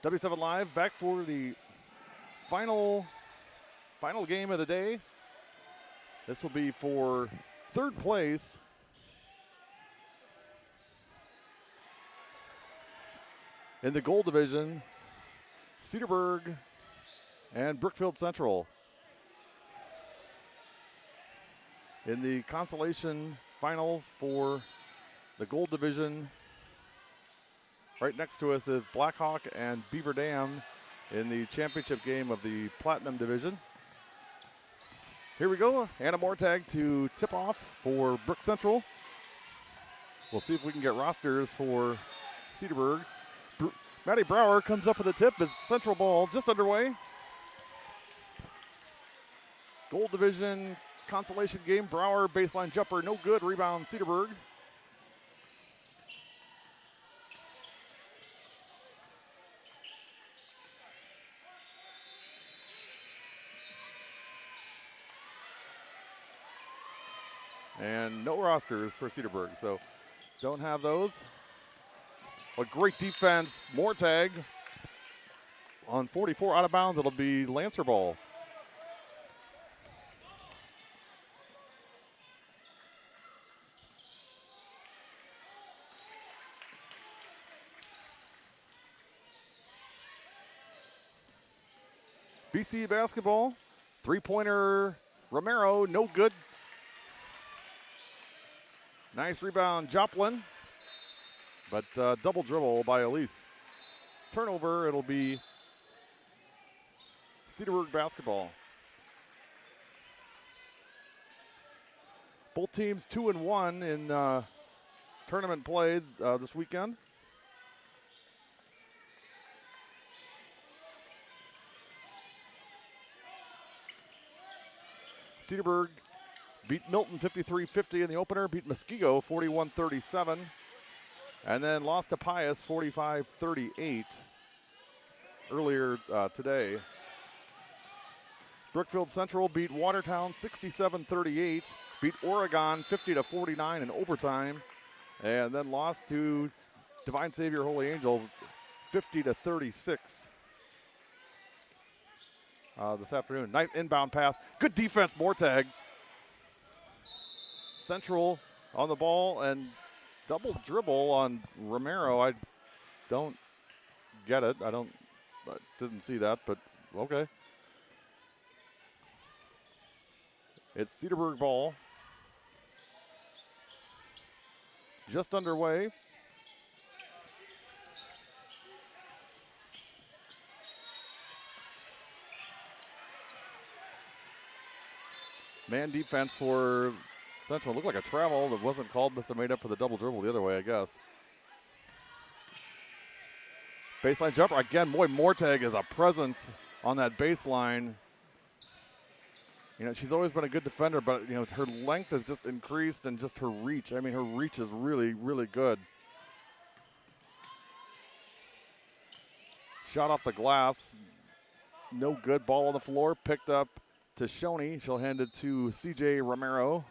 W7 Live back for the final game of the day. This will be for third place. In the gold division, Cedarburg and Brookfield Central. In the consolation finals for the gold division, right next to us is Blackhawk and Beaver Dam in the championship game of the Platinum division. Here we go, Anna Mortag to tip off for Brook Central. We'll see if we can get rosters for Cedarburg. Maddie Brower comes up with a tip. It's Central ball just underway. Gold division consolation game. Brower baseline jumper, no good. Rebound Cedarburg. And no rosters for Cedarburg, so don't have those. A great defense, Mortag on 44 out of bounds. It'll be Lancer ball. BC basketball, three-pointer Romero, no good. Nice rebound, Joplin. But double dribble by Elise. Turnover, it'll be Cedarburg basketball. Both teams 2-1 in tournament play this weekend. Cedarburg beat Milton 53-50 in the opener, beat Muskego 41-37. And then lost to Pius 45-38 earlier today. Brookfield Central beat Watertown 67-38, beat Oregon 50-49 in overtime, and then lost to Divine Savior Holy Angels 50-36 this afternoon. Nice inbound pass. Good defense, Mortag. Central on the ball and double dribble on Romero. I don't get it. I didn't see that, but okay. It's Cedarburg ball. Just underway. Man defense for Central. Looked like a travel that wasn't called. Must have made up for the double dribble the other way, I guess. Baseline jumper. Again, boy, Mortag is a presence on that baseline. You know, she's always been a good defender, but, you know, her length has just increased and just her reach. I mean, her reach is really, really good. Shot off the glass. No good. Ball on the floor. Picked up to Shoney. She'll hand it to CJ Romero.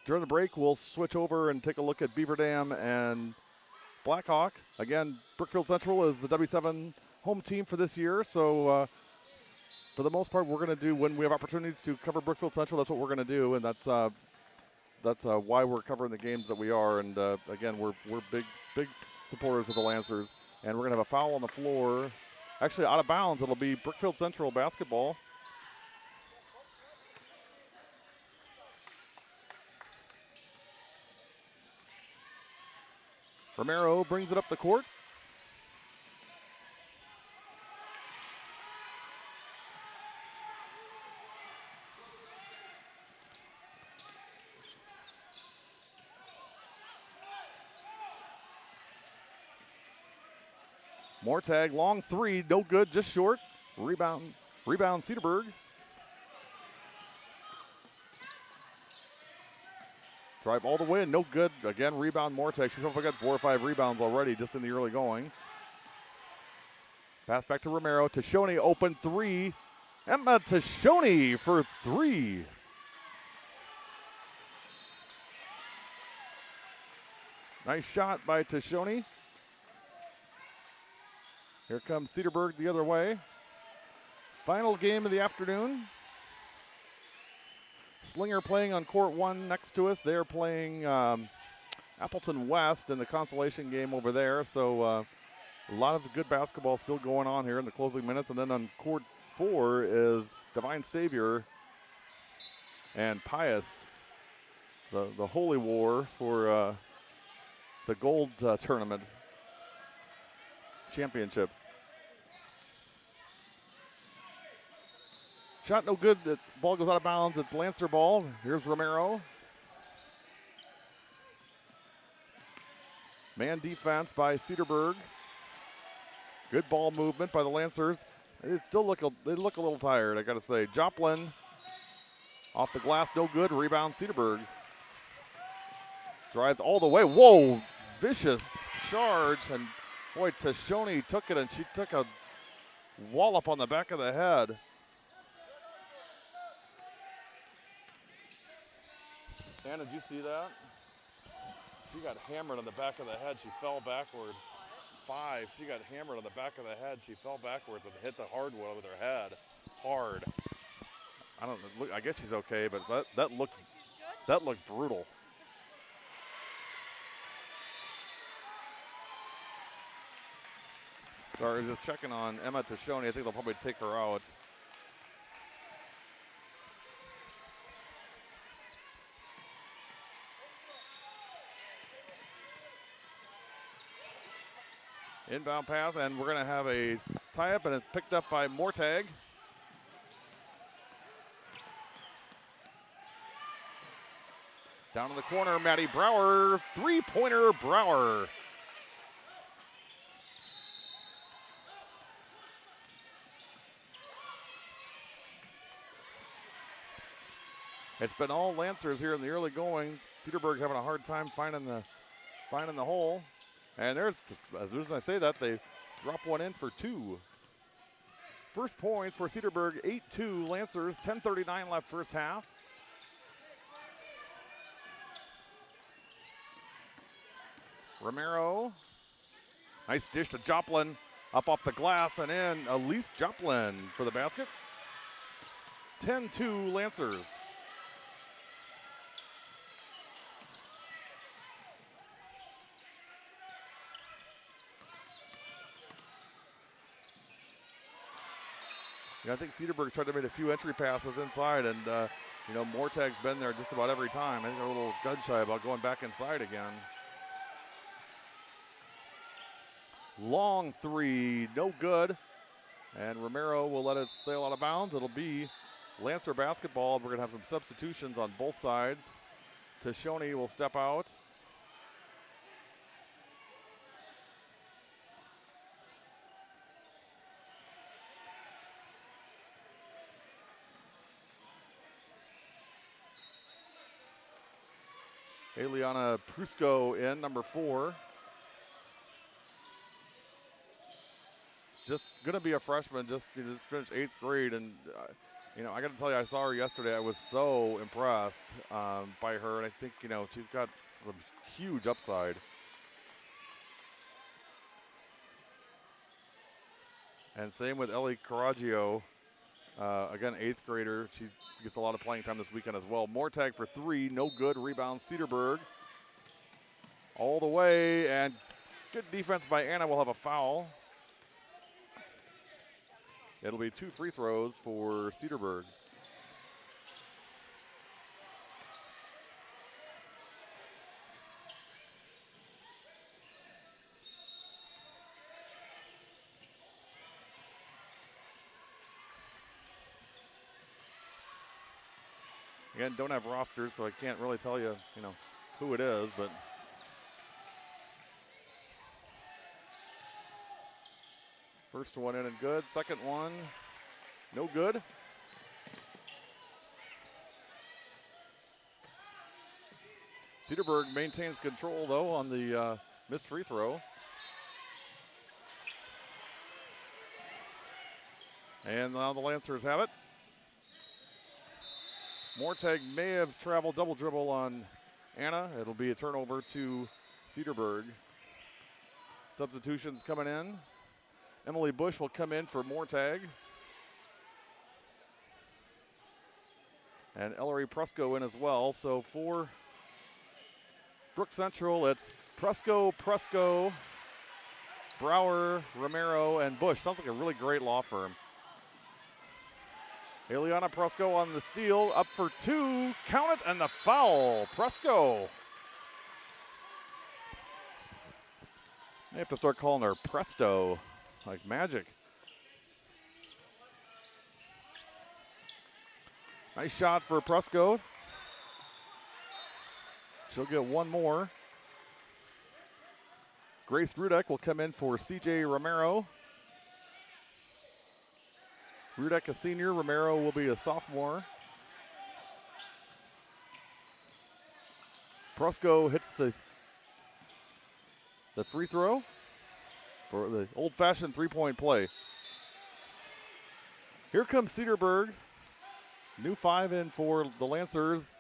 During the break, we'll switch over and take a look at Beaver Dam and Blackhawk. Again, Brookfield Central is the W7 home team for this year, so for the most part, we're going to do, when we have opportunities to cover Brookfield Central, that's what we're going to do, and that's why we're covering the games that we are. And again, we're big supporters of the Lancers, and we're going to have a foul on the floor. Actually, out of bounds, it'll be Brookfield Central basketball. Romero brings it up the court. Mortag, long three, no good, just short. Rebound Cedarburg. Drive all the way, no good. Again, rebound Mortag. She's probably got 4 or 5 rebounds already just in the early going. Pass back to Romero. Tashoni open three. Emma Tashoni for three. Nice shot by Tashoni. Here comes Cedarburg the other way. Final game of the afternoon. Slinger playing on court 1 next to us. They're playing Appleton West in the consolation game over there. So a lot of good basketball still going on here in the closing minutes. And then on court 4 is Divine Savior and Pius. The holy war for the gold tournament championship. Shot no good. The ball goes out of bounds. It's Lancer ball. Here's Romero. Man defense by Cedarburg. Good ball movement by the Lancers. They look a little tired, I gotta say. Joplin off the glass, no good. Rebound Cedarburg. Drives all the way. Whoa, vicious charge. And boy, Tashoni took it, and she took a wallop on the back of the head. Anna, did you see that? She got hammered on the back of the head. She fell backwards. 5. She got hammered on the back of the head. She fell backwards and hit the hardwood with her head hard. I don't know. I guess she's okay, but that looked brutal. Sorry, just checking on Emma Tashoni. I think they'll probably take her out. Inbound pass, and we're going to have a tie-up, and it's picked up by Mortag. Down in the corner, Maddie Brower. Three-pointer Brower. It's been all Lancers here in the early going. Cedarburg having a hard time finding the hole. And there's, as soon as I say that, they drop one in for 2. First points for Cedarburg, 8-2 Lancers, 10:39 left first half. Romero, nice dish to Joplin, up off the glass and in. Elise Joplin for the basket. 10-2 Lancers. I think Cedarburg tried to make a few entry passes inside, and Mortag's been there just about every time. I think they're a little gun shy about going back inside again. Long 3, no good, and Romero will let it sail out of bounds. It'll be Lancer basketball. We're gonna have some substitutions on both sides. Tashoni will step out. Eliana Prusco in, number 4. Just gonna be a freshman, just finished 8th grade, and I gotta tell you, I saw her yesterday. I was so impressed by her, and I think she's got some huge upside. And same with Ellie Caraggio, again 8th grader. She gets a lot of playing time this weekend as well. Mortag for 3, no good. Rebound Cedarburg. All the way, and good defense by Anna. Will have a foul. It'll be 2 free throws for Cedarburg. Again, don't have rosters, so I can't really tell you, who it is, but first one in and good. Second one, no good. Cedarburg maintains control, though, on the missed free throw. And now the Lancers have it. Mortag may have traveled double dribble on Anna. It'll be a turnover to Cedarburg. Substitutions coming in. Emily Bush will come in for Mortag. And Ellery Presco in as well. So for Brook Central, it's Presco, Brower, Romero, and Bush. Sounds like a really great law firm. Eliana Presco on the steal, up for two, count it, and the foul. Presco. They have to start calling her Presto, like magic. Nice shot for Presco. She'll get one more. Grace Rudek will come in for CJ Romero. Rudek a senior, Romero will be a sophomore. Presco hits the free throw for the old-fashioned three-point play. Here comes Cedarburg. New 5 in for the Lancers.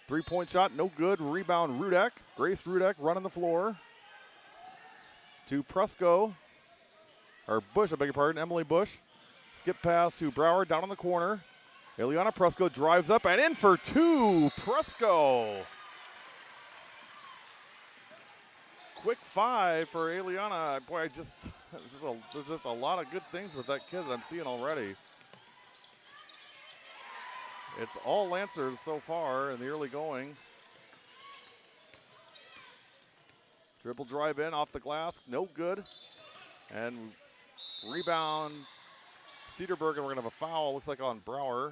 Three-point shot, no good. Rebound, Rudek. Grace Rudek running the floor. To Presco, or Bush, I beg your pardon, Emily Bush. Skip pass to Brower down in the corner. Eliana Presco drives up and in for two. Presco. Quick 5 for Eliana. Boy, there's just a lot of good things with that kid that I'm seeing already. It's all Lancers so far in the early going. Dribble drive in off the glass, no good. And rebound, Cedarburg, and we're gonna have a foul, looks like on Brower.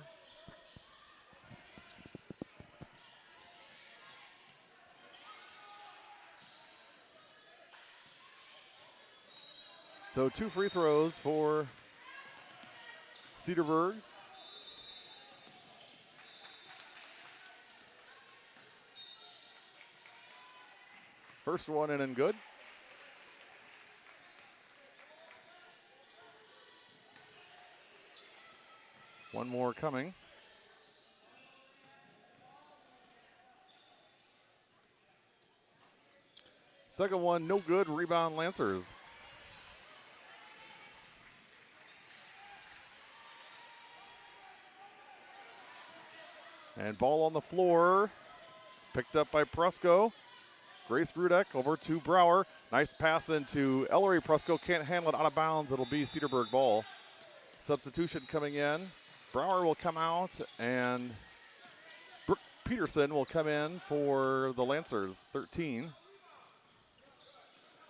So 2 free throws for Cedarburg. First one in and good. One more coming. Second one, no good. Rebound, Lancers. And ball on the floor. Picked up by Presco. Grace Rudek over to Brower. Nice pass into Ellery. Presco can't handle it out of bounds. It'll be Cedarburg ball. Substitution coming in. Brower will come out, and Brooke Peterson will come in for the Lancers, 13.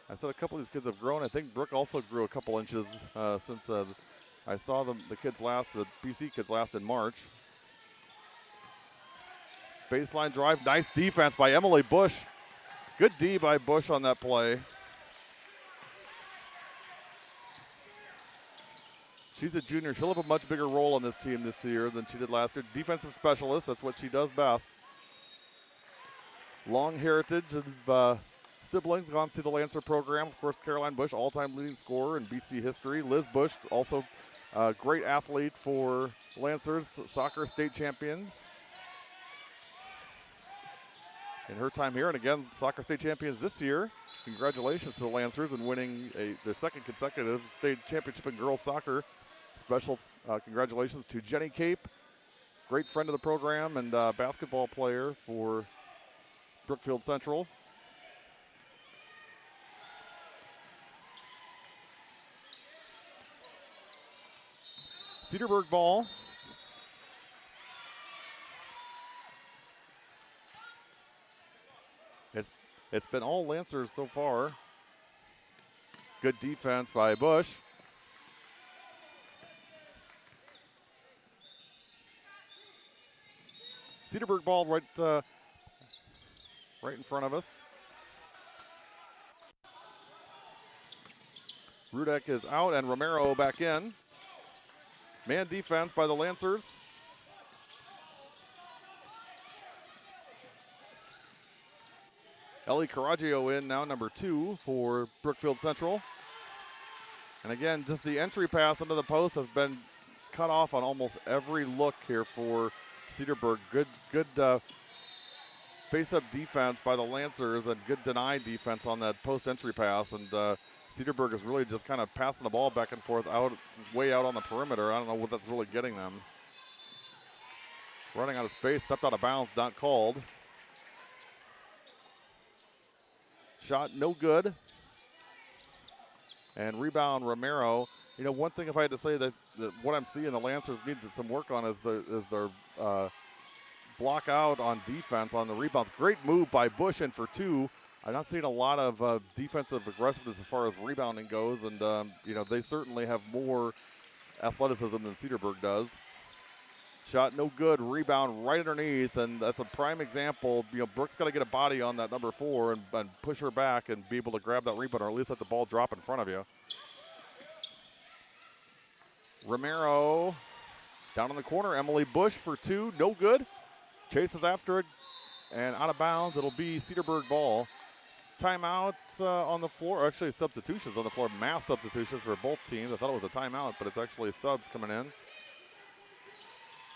I said a couple of these kids have grown. I think Brooke also grew a couple inches since I saw the kids last, the BC kids last in March. Baseline drive, nice defense by Emily Bush. Good D by Bush on that play. She's a junior. She'll have a much bigger role on this team this year than she did last year. Defensive specialist, that's what she does best. Long heritage of siblings gone through the Lancer program. Of course, Caroline Bush, all-time leading scorer in BC history. Liz Bush, also a great athlete for Lancers, soccer state champion in her time here. And again, soccer state champions this year. Congratulations to the Lancers in winning their second consecutive state championship in girls soccer. Special congratulations to Jenny Cape, great friend of the program and basketball player for Brookfield Central. Cedarburg ball. It's been all Lancers so far. Good defense by Bush. Cedarburg ball right in front of us. Rudek is out and Romero back in. Man defense by the Lancers. Ellie Caraggio in now, number 2 for Brookfield Central. And again, just the entry pass under the post has been cut off on almost every look here for Cedarburg. Good face-up defense by the Lancers and good deny defense on that post-entry pass. And Cedarburg is really just kind of passing the ball back and forth way out on the perimeter. I don't know what that's really getting them. Running out of space, stepped out of bounds, not called. Shot no good. And rebound Romero. You know, one thing if I had to say that what I'm seeing the Lancers need some work on is their block out on defense on the rebounds. Great move by Bush in for 2. I'm not seeing a lot of defensive aggressiveness as far as rebounding goes, and you know, they certainly have more athleticism than Cedarburg does. Shot no good, rebound right underneath, and that's a prime example. You know, Brooks got to get a body on that number 4 and push her back and be able to grab that rebound, or at least let the ball drop in front of you. Romero down in the corner, Emily Bush for 2, no good. Chases after it, and out of bounds. It'll be Cedarburg ball. Timeout on the floor. Actually, substitutions on the floor. Mass substitutions for both teams. I thought it was a timeout, but it's actually subs coming in.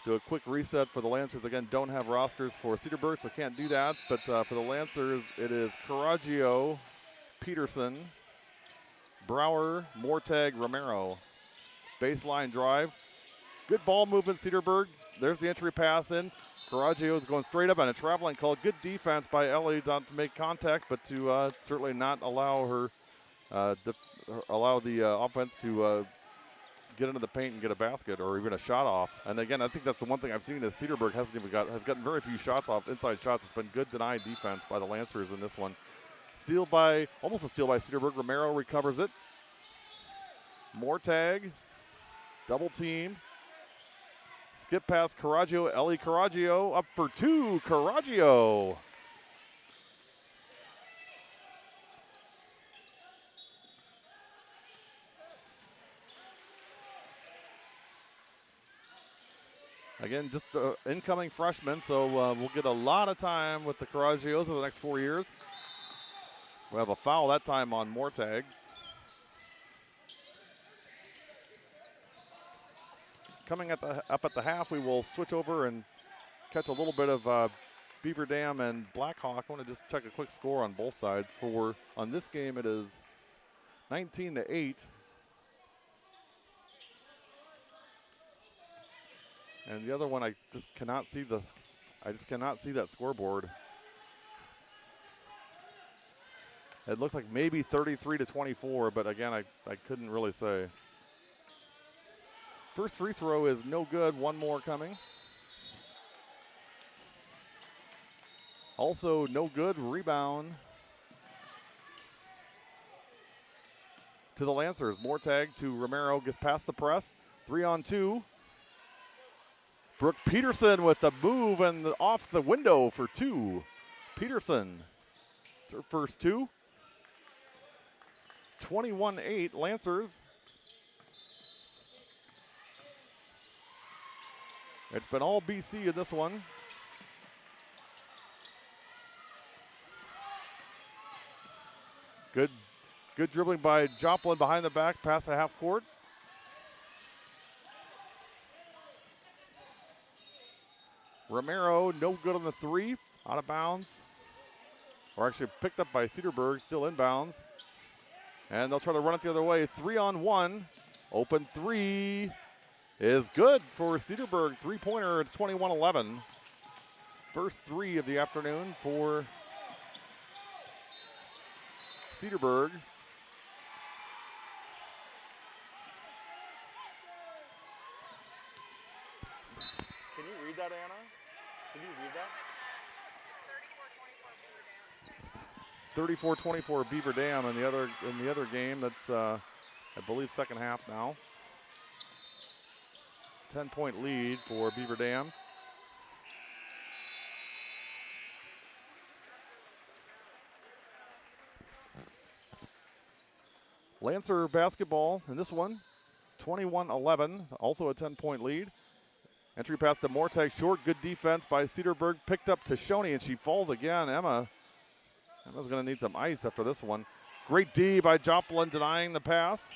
Do a quick reset for the Lancers. Again, don't have rosters for Cedarburg, so can't do that. But for the Lancers, it is Caraggio, Peterson, Brower, Mortag, Romero. Baseline drive. Good ball movement, Cedarburg. There's the entry pass in. Caraggio is going straight up on a traveling call. Good defense by Ellie not to make contact, but to certainly not allow her, allow the offense to get into the paint and get a basket or even a shot off. And again, I think that's the one thing I've seen is Cedarburg has gotten very few shots off, inside shots. It's been good denied defense by the Lancers in this one. Almost a steal by Cedarburg. Romero recovers it. Mortag, double team. Skip past Caraggio, Ellie Caraggio, up for 2, Caraggio. Again, just incoming freshman, so we'll get a lot of time with the Caraggios over the next 4 years. We'll have a foul that time on Mortag. Coming up at the half, we will switch over and catch a little bit of Beaver Dam and Blackhawk. I want to just check a quick score on both sides. On this game, it is 19-8. And the other one, I just cannot see that scoreboard. It looks like maybe 33-24, but again, I couldn't really say. First free throw is no good. One more coming. Also no good. Rebound to the Lancers. Mortag to Romero. Gets past the press. 3-on-2. Brooke Peterson with the move and off the window for 2. Peterson. It's her first 2. 21-8 Lancers. It's been all BC in this one. Good dribbling by Joplin behind the back, past the half court. Romero, no good on the 3, out of bounds. Or actually picked up by Cedarburg, still inbounds. And they'll try to run it the other way. 3-on-1, open 3. Is good for Cedarburg. 3-pointer, it's 21-11. First 3 of the afternoon for Cedarburg. Can you read that, Anna? Can you read that? 34-24 Beaver Dam in the other game. That's I believe second half now. 10-point lead for Beaver Dam. Lancer basketball in this one, 21-11, also a 10-point lead. Entry pass to Mortag, short, good defense by Cedarburg, picked up to Shoney, and she falls again. Emma's gonna need some ice after this one. Great D by Joplin denying the pass.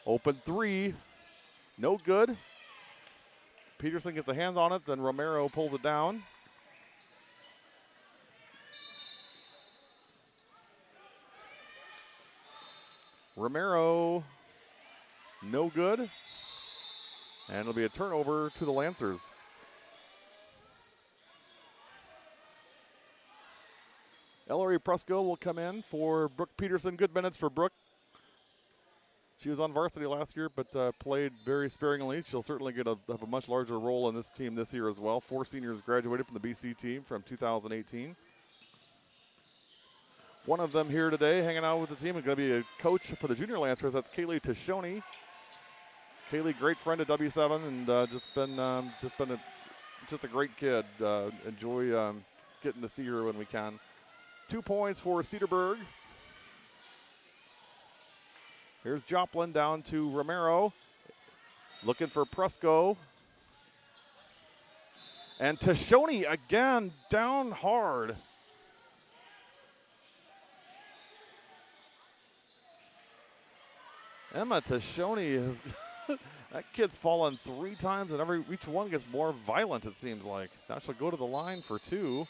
Open 3, no good. Peterson gets a hand on it, then Romero pulls it down. Romero, no good. And it'll be a turnover to the Lancers. Ellery Presco will come in for Brooke Peterson. Good minutes for Brooke. She was on varsity last year, but played very sparingly. She'll certainly have a much larger role in this team this year as well. 4 seniors graduated from the BC team from 2018. One of them here today hanging out with the team is going to be a coach for the junior Lancers. That's Kaylee Tashoni. Kaylee, great friend at W7, and just been a great kid. Enjoy getting to see her when we can. 2 points for Cedarburg. Here's Joplin down to Romero. Looking for Presco. And Tashoni again down hard. Emma Tashoni has that kid's fallen 3 times, and each one gets more violent, it seems like. Now she'll go to the line for 2.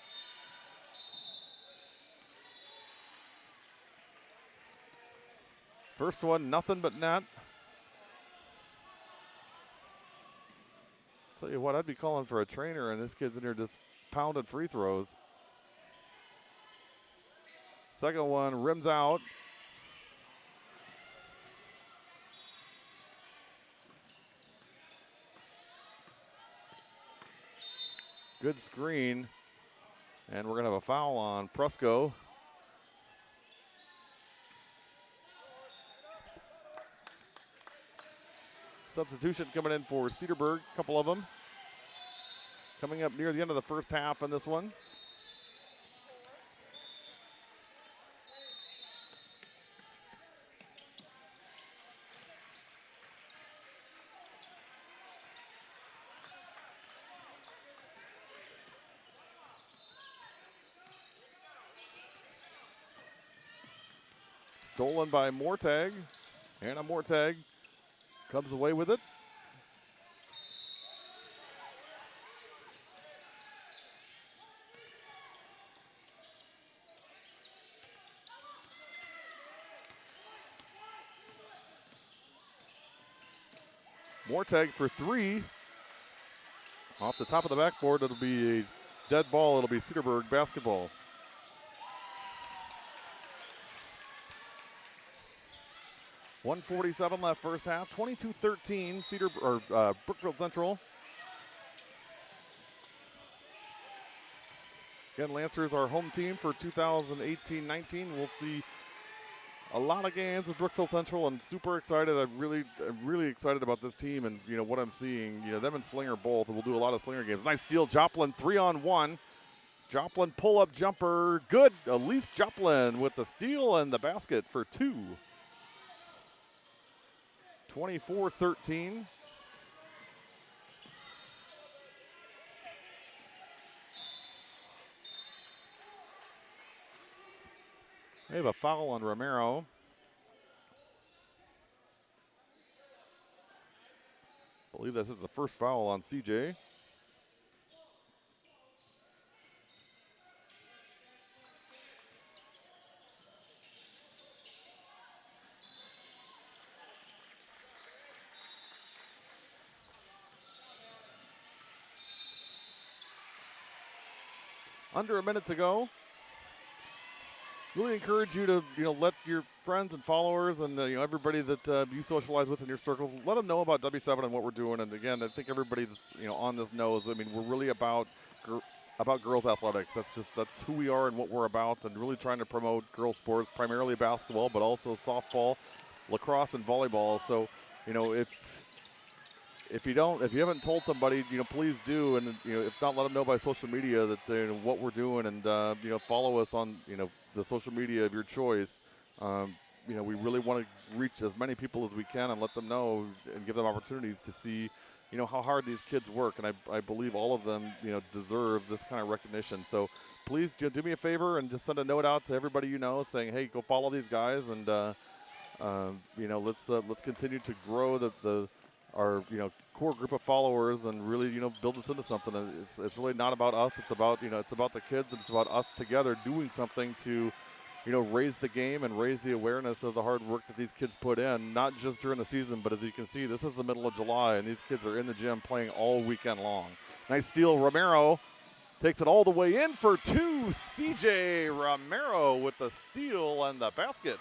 First one, nothing but net. Tell you what, I'd be calling for a trainer, and this kid's in here just pounding free throws. Second one, rims out. Good screen. And we're going to have a foul on Presco. Substitution coming in for Cedarburg, a couple of them. Coming up near the end of the first half in this one. Stolen by Mortag. Anna Mortag comes away with it. Mortag for 3. Off the top of the backboard, it'll be a dead ball. It'll be Cedarburg basketball. .147 left first half, 22-13, Brookfield Central. Again, Lancers our home team for 2018-19. We'll see a lot of games with Brookfield Central, and super excited. I'm really excited about this team and what I'm seeing. Them and Slinger both. We'll do a lot of Slinger games. Nice steal, Joplin 3-on-1. Joplin pull-up jumper, good. Elise Joplin with the steal and the basket for 2. 24-13. We have a foul on Romero. I believe this is the first foul on CJ. Under a minute to go. Really encourage you to let your friends and followers and everybody that you socialize with in your circles, let them know about W7 and what we're doing. And again, I think everybody that's on this knows. I mean, we're really about girls athletics. That's who we are and what we're about, and really trying to promote girls sports, primarily basketball, but also softball, lacrosse, and volleyball. So if you haven't told somebody, please do, and if not, let them know by social media that what we're doing, and follow us on the social media of your choice. We really want to reach as many people as we can and let them know and give them opportunities to see how hard these kids work, and I believe all of them deserve this kind of recognition. So please do me a favor and just send a note out to everybody saying, hey, go follow these guys, and let's continue to grow the our core group of followers and really build this into something. And it's really not about us. It's about it's about the kids, and it's about us together doing something to raise the game and raise the awareness of the hard work that these kids put in, not just during the season, but as you can see, this is the middle of July, and these kids are in the gym playing all weekend long. Nice steal. Romero takes it all the way in for two. CJ Romero with the steal and the basket.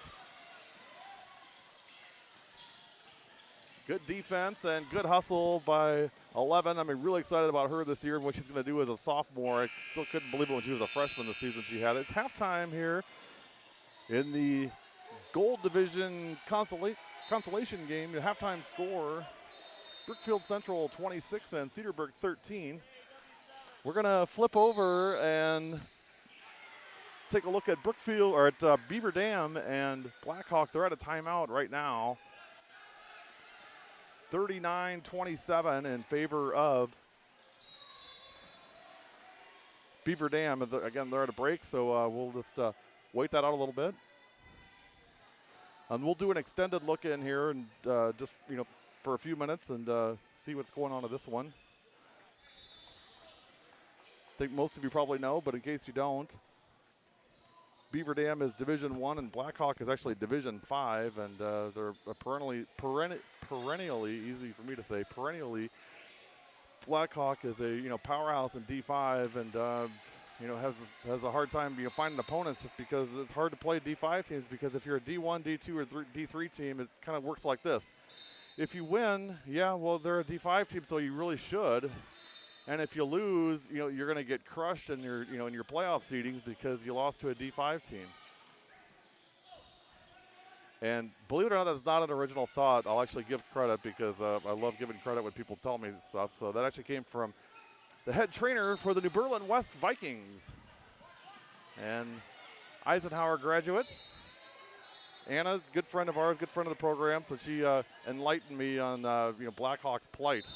Good defense and good hustle by 11. I mean, really excited about her this year and what she's going to do as a sophomore. I still couldn't believe it when she was a freshman the season she had. It's halftime here in the Gold Division consolation game. The halftime score, Brookfield Central 26 and Cedarburg 13. We're going to flip over and take a look at Brookfield, or at Beaver Dam and Blackhawk. They're at a timeout right now. 39-27 in favor of Beaver Dam. Again, they're at a break, so we'll just wait that out a little bit. And we'll do an extended look in here and just, for a few minutes and see what's going on with this one. I think most of you probably know, but in case you don't, Beaver Dam is Division I and Blackhawk is actually Division V, and they're perennially, easy for me to say, perennially, Blackhawk is a powerhouse in D5, and has a hard time finding opponents just because it's hard to play D5 teams, because if you're a D1, D2, or D3 team, it kind of works like this. If you win, yeah, well, they're a D5 team, so you really should. And if you lose, you're going to get crushed in your, in your playoff seedings because you lost to a D5 team. And believe it or not, that's not an original thought. I'll actually give credit because I love giving credit when people tell me stuff. So that actually came from the head trainer for the New Berlin West Vikings and Eisenhower graduate. Anna, good friend of ours, good friend of the program, so she enlightened me on Blackhawks' plight.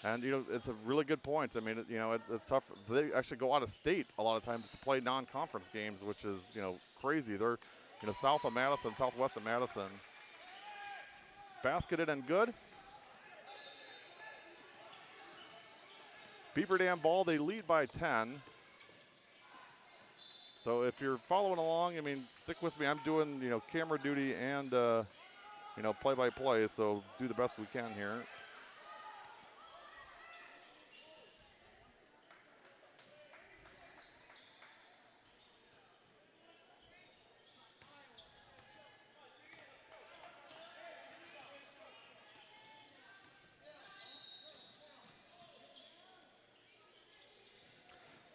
And it's a really good point. I mean, it's tough. They actually go out of state a lot of times to play non-conference games, which is crazy. They're south of Madison, southwest of Madison. Basketed and good. Beaver Dam ball. They lead by 10. So if you're following along, I mean, stick with me. I'm doing camera duty and play-by-play. So do the best we can here.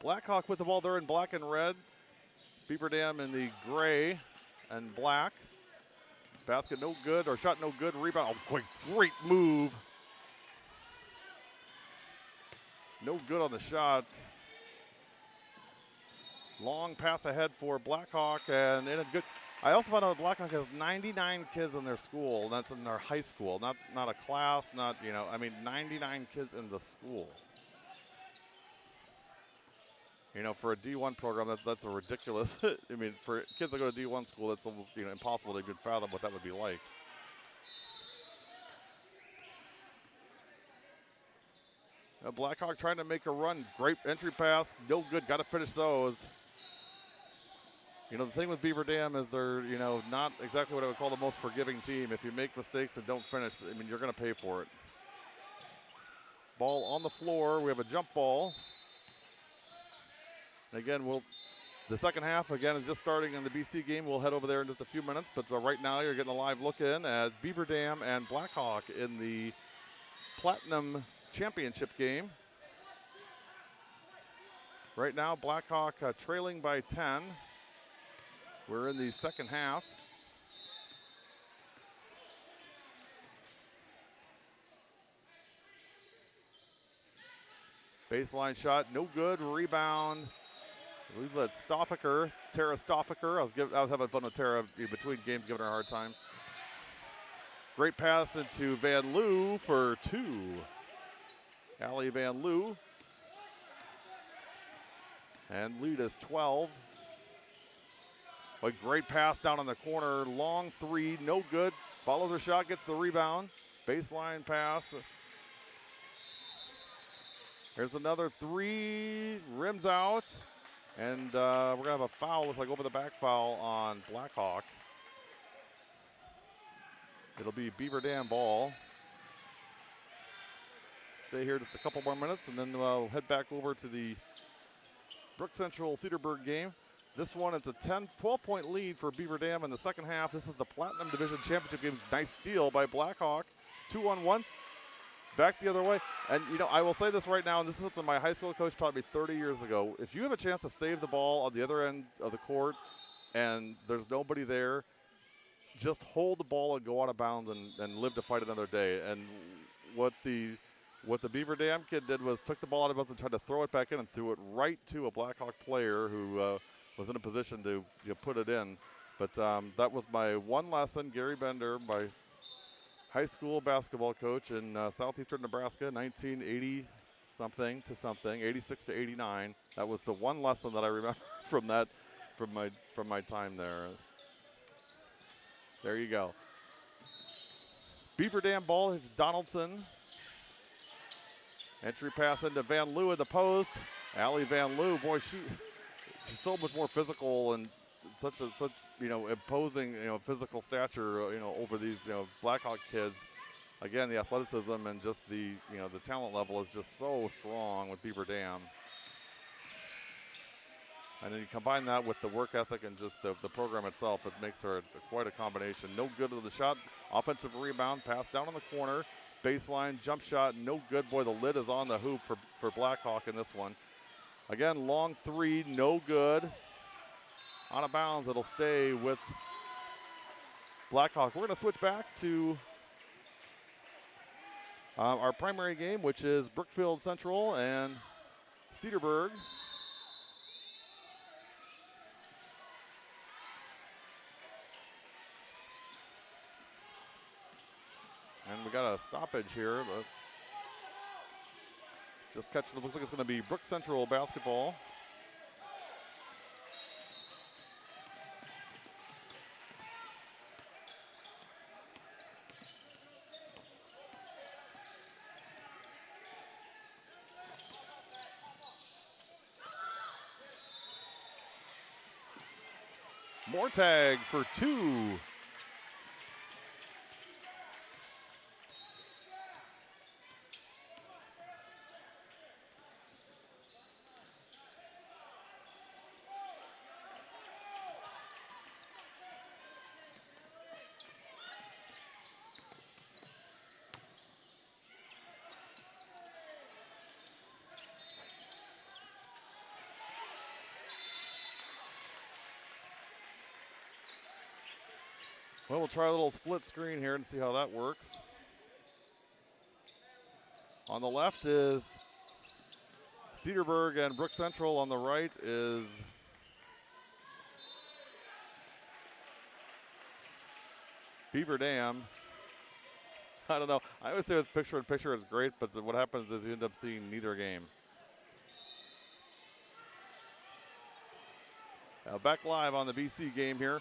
Blackhawk with the ball. They're in black and red. Beaver Dam in the gray and black. Basket no good, or shot no good. Rebound. Oh, great move. No good on the shot. Long pass ahead for Blackhawk, and in a good. I also found out Blackhawk has 99 kids in their school, and that's in their high school, not a class, not 99 kids in the school. For a D1 program, that's a ridiculous. I mean, for kids that go to D1 school, it's almost impossible to even fathom what that would be like. Blackhawk trying to make a run. Great entry pass, no good. Got to finish those. The thing with Beaver Dam is they're not exactly what I would call the most forgiving team. If you make mistakes and don't finish, I mean, you're going to pay for it. Ball on the floor. We have a jump ball. Again, the second half, again, is just starting in the BC game. We'll head over there in just a few minutes. But right now, you're getting a live look in at Beaver Dam and Blackhawk in the Platinum Championship game. Right now, Blackhawk trailing by 10. We're in the second half. Baseline shot, no good. Rebound. I believe that's Stoffaker, Tara Stoffaker. I was having fun with Tara in between games, giving her a hard time. Great pass into Van Loo for 2. Allie Van Loo. And lead is 12. A great pass down on the corner. Long three, no good. Follows her shot, gets the rebound. Baseline pass. Here's another three, rims out. And we're going to have a foul, looks like over the back foul on Blackhawk. It'll be Beaver Dam ball. Stay here just a couple more minutes, and then we'll head back over to the Brook Central Cedarburg game. This one, it's a 12-point lead for Beaver Dam in the second half. This is the Platinum Division Championship game. Nice steal by Blackhawk. 2-on-1. Back the other way. And, you know, I will say this right now, and this is something my high school coach taught me 30 years ago. If you have a chance to save the ball on the other end of the court and there's nobody there, just hold the ball and go out of bounds and live to fight another day. And what the Beaver Dam kid did was took the ball out of bounds and tried to throw it back in and threw it right to a Blackhawk player who was in a position to put it in. But that was my one lesson. Gary Bender, my high school basketball coach in southeastern Nebraska, 1980 something to something, 86 to 89. That was the one lesson that I remember from my time there. There you go. Beaver Dam ball is Donaldson. Entry pass into Van Loo at the post. Allie Van Loo, boy, she's so much more physical and such imposing physical stature over these Blackhawk kids. Again, the athleticism and just the the talent level is just so strong with Beaver Dam. And then you combine that with the work ethic and just the program itself, it makes her quite a combination. No good to the shot. Offensive rebound, pass down on the corner. Baseline, jump shot, no good. Boy, the lid is on the hoop for Blackhawk in this one. Again, long three, no good. Out of bounds, it'll stay with Blackhawk. We're going to switch back to our primary game, which is Brookfield Central and Cedarburg. And we got a stoppage here, but just catching it. Looks like it's going to be Brook Central basketball. Mortag for two. Well, we'll try a little split screen here and see how that works. On the left is Cedarburg and Brook Central. On the right is Beaver Dam. I don't know. I always say with picture in picture it's great, but what happens is you end up seeing neither game. Now back live on the BC game here.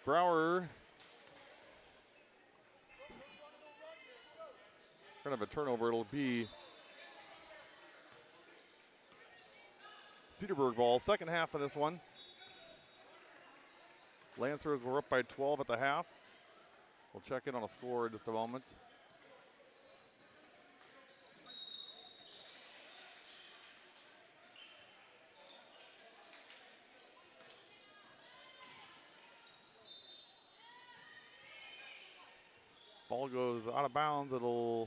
Brower. Kind of a turnover. It'll be Cedarburg ball. Second half of this one. Lancers were up by 12 at the half. We'll check in on a score in just a moment. Ball goes out of bounds. It'll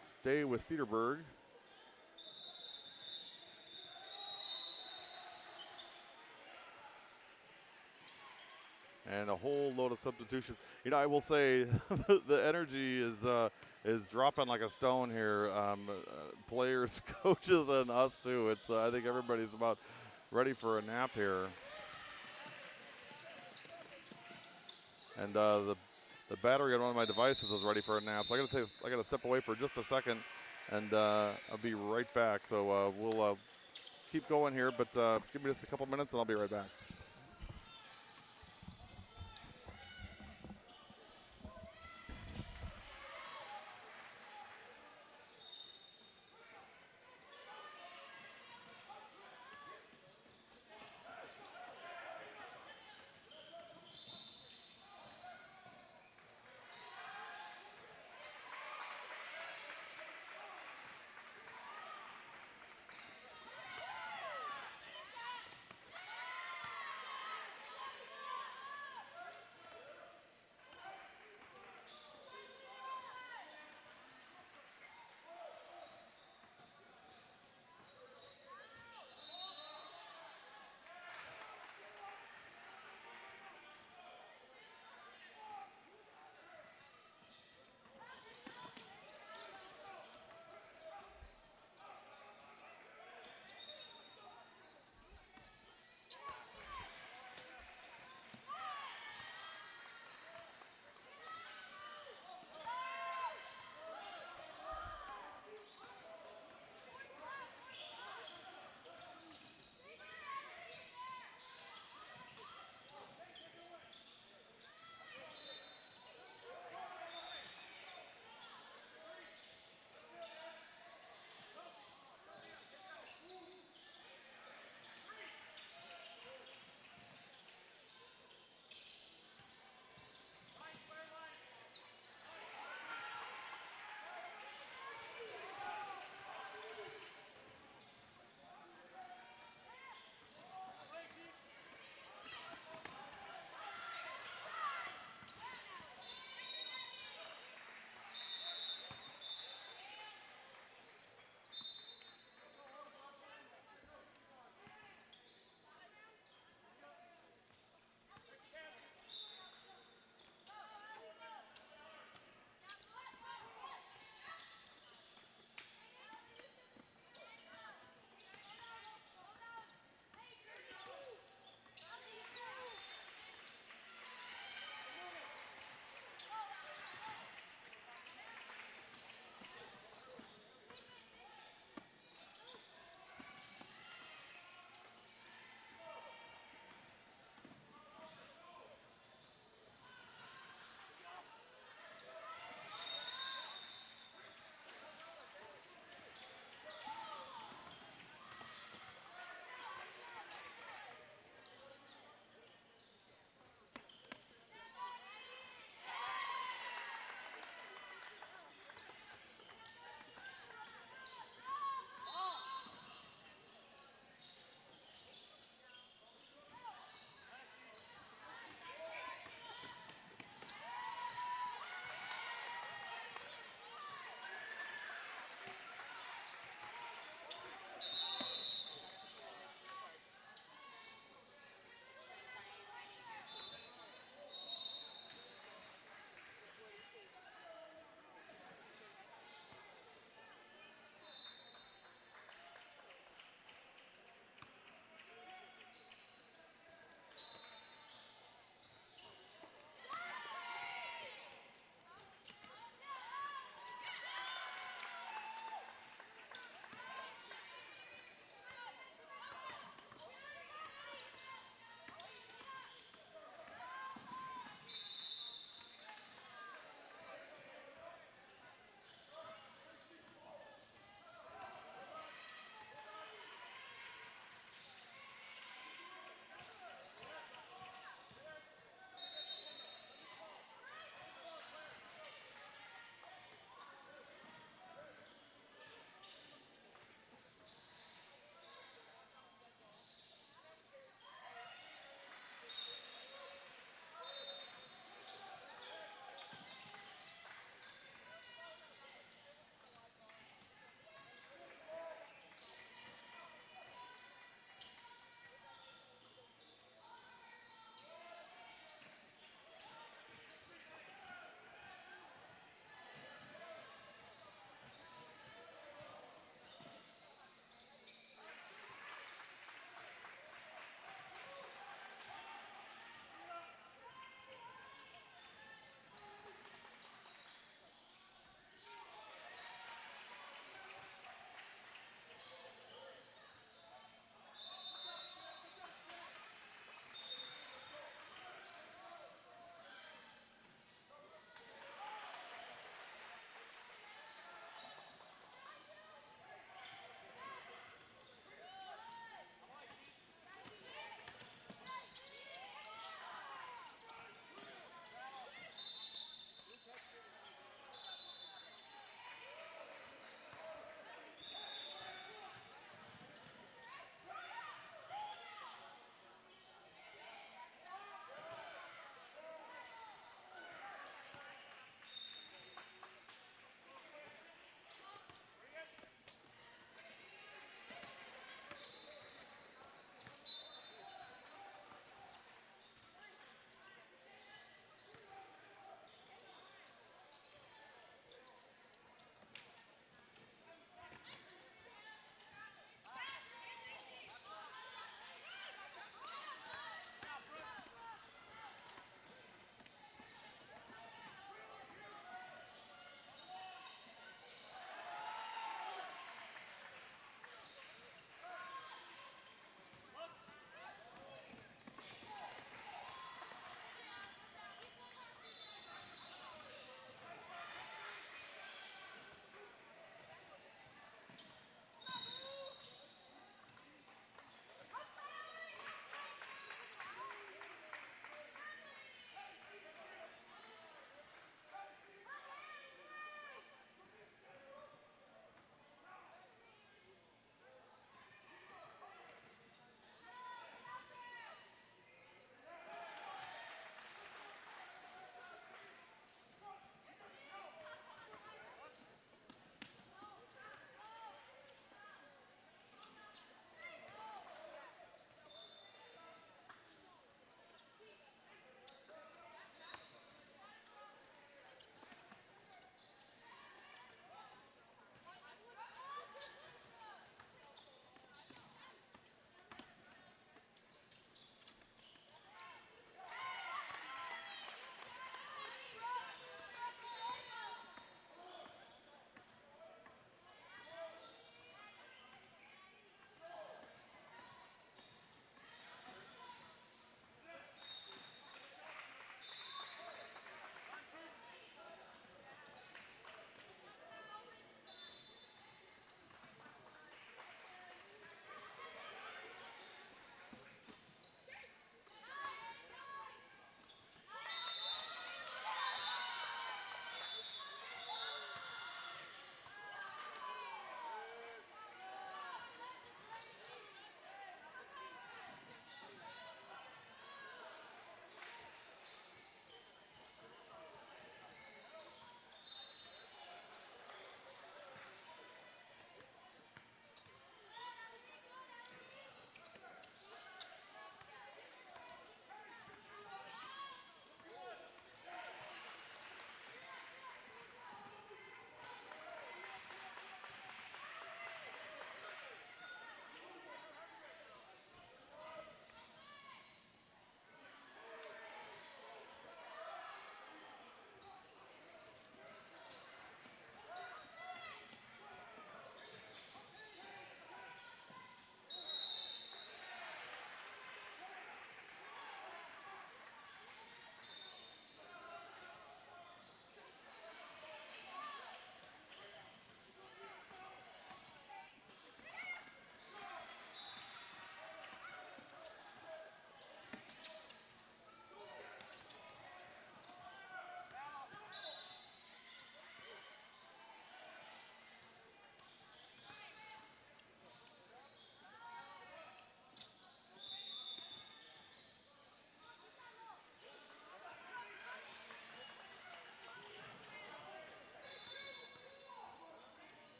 stay with Cedarburg. and a whole load of substitutions. You know, I will say the energy is dropping like a stone here. Players, coaches, and us too. It's I think everybody's about ready for a nap here. And the battery on one of my devices is ready for a nap. So I gotta step away for just a second, and I'll be right back. So we'll keep going here, but give me just a couple minutes, and I'll be right back.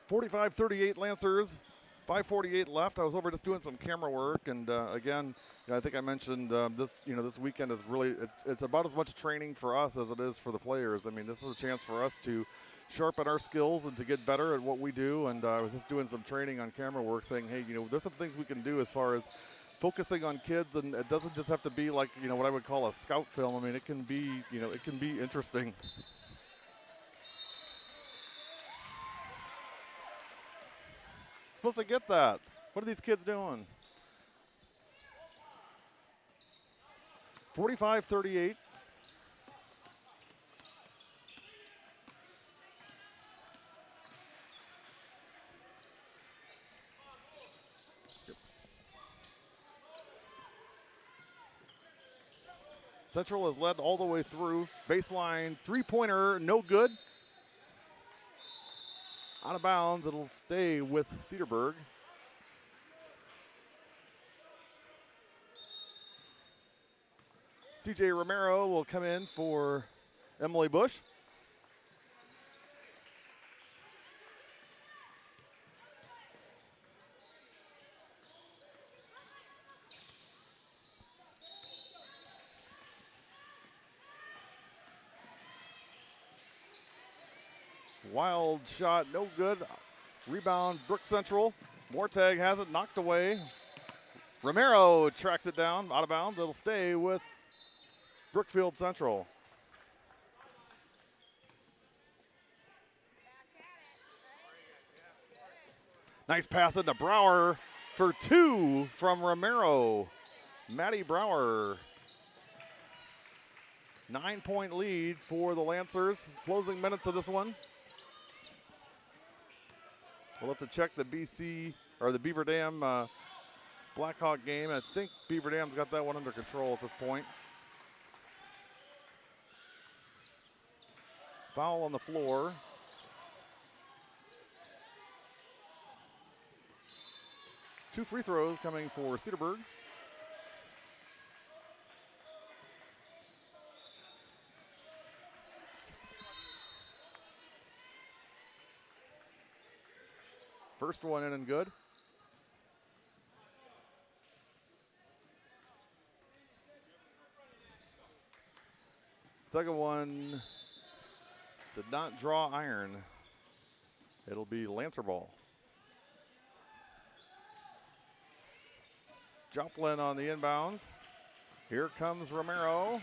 45-38 Lancers. 5:48 left. I was over just doing some camera work, and again, I think I mentioned this. This weekend is really it's about as much training for us as it is for the players. I mean, this is a chance for us to sharpen our skills and to get better at what we do. And I was just doing some training on camera work, saying, hey, there's some things we can do as far as focusing on kids, and it doesn't just have to be like what I would call a scout film. I mean, it can be it can be interesting. Supposed to get that. What are these kids doing? 45-38. Central has led all the way through. Baseline three-pointer, no good. Out of bounds, it'll stay with Cedarburg. CJ Romero will come in for Emily Bush. Wild shot, no good. Rebound, Brook Central. Mortag has it knocked away. Romero tracks it down, out of bounds. It'll stay with Brookfield Central. Nice pass into Brower for two from Romero. Maddie Brower. 9-point lead for the Lancers. Closing minutes of this one. We'll have to check the BC or the Beaver Dam Blackhawk game. I think Beaver Dam's got that one under control at this point. Foul on the floor. Two free throws coming for Cedarburg. First one in and good. Second one did not draw iron. It'll be Lancer ball. Joplin on the inbounds. Here comes Romero.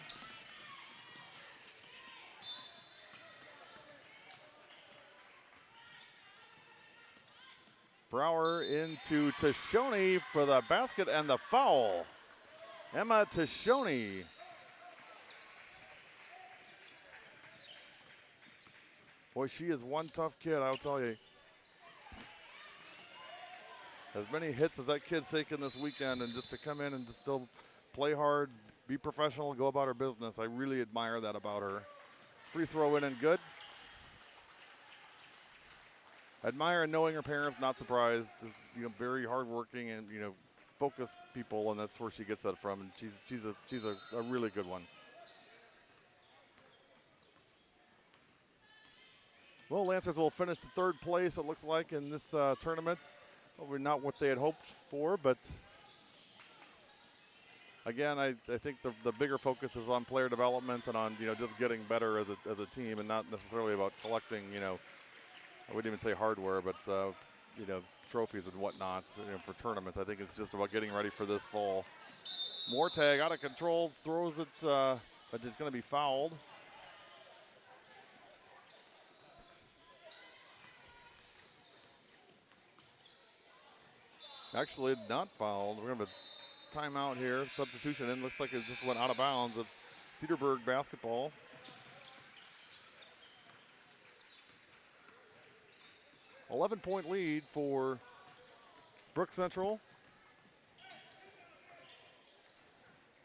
Brower into Tishoni for the basket and the foul. Emma Tishoni. Boy, she is one tough kid, I'll tell you. As many hits as that kid's taken this weekend, and just to come in and just still play hard, be professional, go about her business, I really admire that about her. Free throw in and good. Admire and knowing her parents, not surprised. Just, very hardworking and focused people, and that's where she gets that from. And she's a really good one. Well, Lancers will finish in third place, it looks like, in this tournament. Probably not what they had hoped for, but again, I think the bigger focus is on player development and on just getting better as a team, and not necessarily about collecting I wouldn't even say hardware, but trophies and whatnot for tournaments. I think it's just about getting ready for this fall. Mortag out of control, throws it, but it's going to be fouled. Actually, not fouled. We're going to have a timeout here. Substitution in. Looks like it just went out of bounds. It's Cedarburg basketball. .11 lead for Brook Central.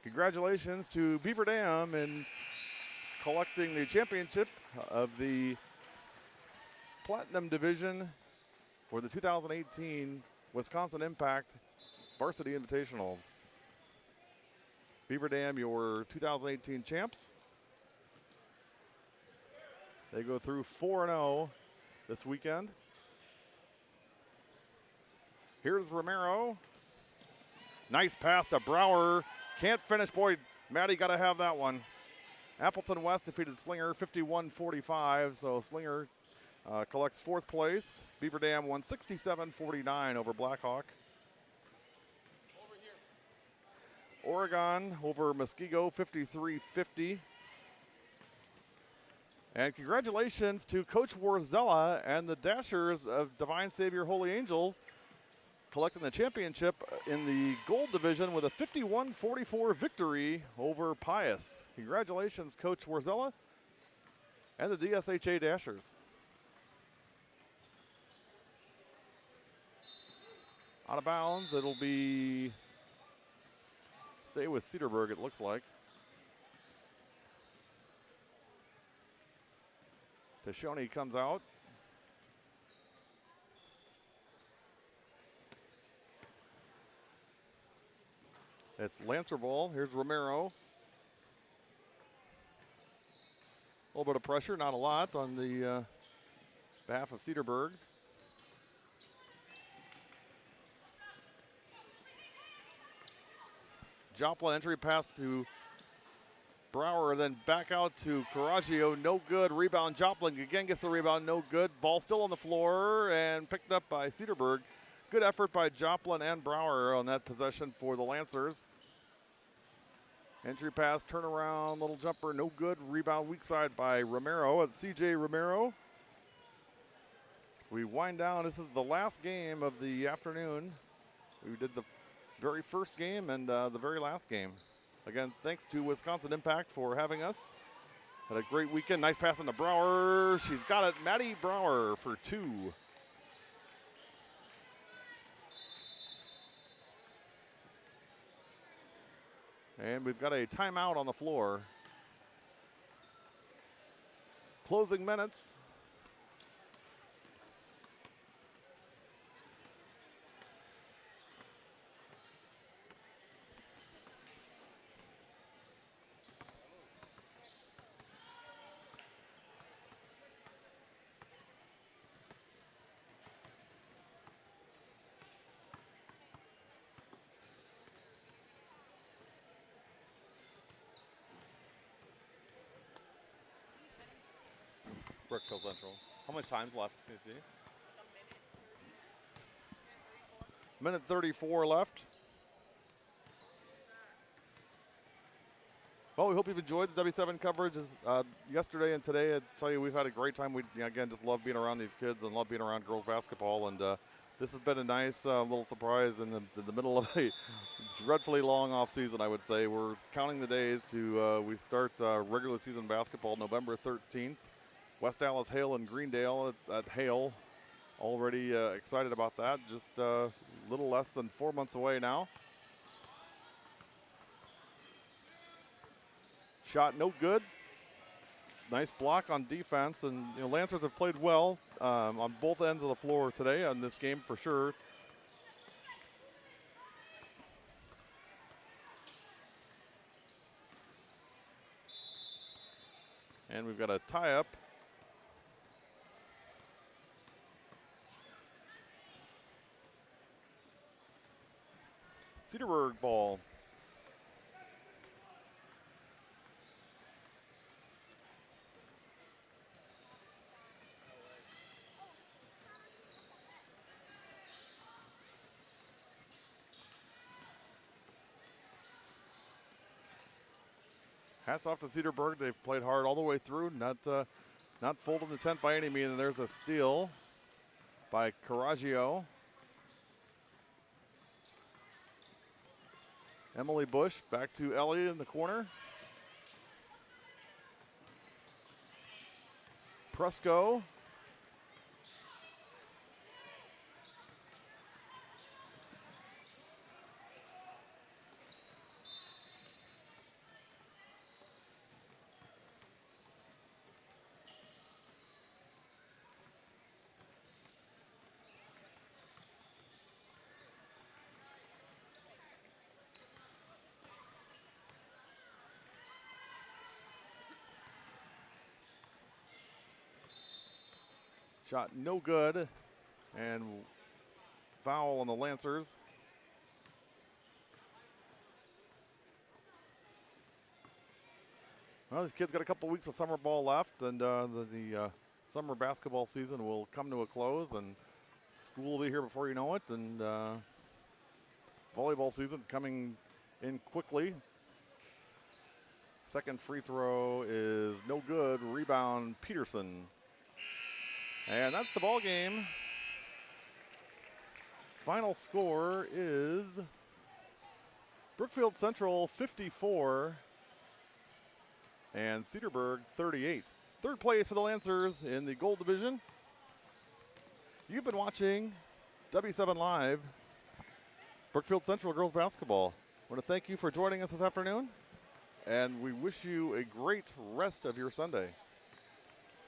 Congratulations to Beaver Dam in collecting the championship of the Platinum Division for the 2018 Wisconsin Impact Varsity Invitational. Beaver Dam, your 2018 champs. They go through 4-0 this weekend. Here's Romero. Nice pass to Brower. Can't finish. Boy, Maddie got to have that one. Appleton West defeated Slinger 51-45. So Slinger collects 4th place. Beaver Dam won 67-49 over Blackhawk. Oregon over Muskego 53-50. And congratulations to Coach Warzella and the Dashers of Divine Savior Holy Angels, collecting the championship in the gold division with a 51-44 victory over Pius. Congratulations, Coach Warzella and the DSHA Dashers. Out of bounds, it'll be stay with Cedarburg, it looks like. Tashoni comes out. It's Lancer ball. Here's Romero. A little bit of pressure, not a lot, on the behalf of Cedarburg. Joplin entry pass to Brower, then back out to Coraggio. No good. Rebound. Joplin again gets the rebound. No good. Ball still on the floor and picked up by Cedarburg. Good effort by Joplin and Brower on that possession for the Lancers. Entry pass, turnaround, little jumper, no good. Rebound weak side by Romero. It's CJ Romero. We wind down. This is the last game of the afternoon. We did the very first game and the very last game. Again, thanks to Wisconsin Impact for having us. Had a great weekend. Nice pass into Brower. She's got it. Maddie Brower for 2. And we've got a timeout on the floor. Closing minutes. Brookfield Central. How much time's left? Can you see? Minute 34 left. Well, we hope you've enjoyed the W7 coverage yesterday and today. I tell you, we've had a great time. We, again, just love being around these kids and love being around girls basketball. And this has been a nice little surprise in the middle of a dreadfully long off season, I would say. We're counting the days to we start regular season basketball November 13th. West Dallas, Hale, and Greendale at Hale. Already excited about that. Just a little less than 4 months away now. Shot no good. Nice block on defense, and Lancers have played well on both ends of the floor today on this game for sure. And we've got a tie-up. Cedarburg ball. Hats off to Cedarburg. They've played hard all the way through. Not folding the tent by any means. And there's a steal by Coraggio. Emily Bush back to Ellie in the corner. Presco. Shot no good, and foul on the Lancers. Well, these kids got a couple weeks of summer ball left, and the summer basketball season will come to a close, and school will be here before you know it, and volleyball season coming in quickly. Second free throw is no good. Rebound, Peterson. And that's the ball game. Final score is Brookfield Central 54 and Cedarburg 38. Third place for the Lancers in the gold division. You've been watching W7 Live, Brookfield Central girls basketball. I want to thank you for joining us this afternoon, and we wish you a great rest of your Sunday.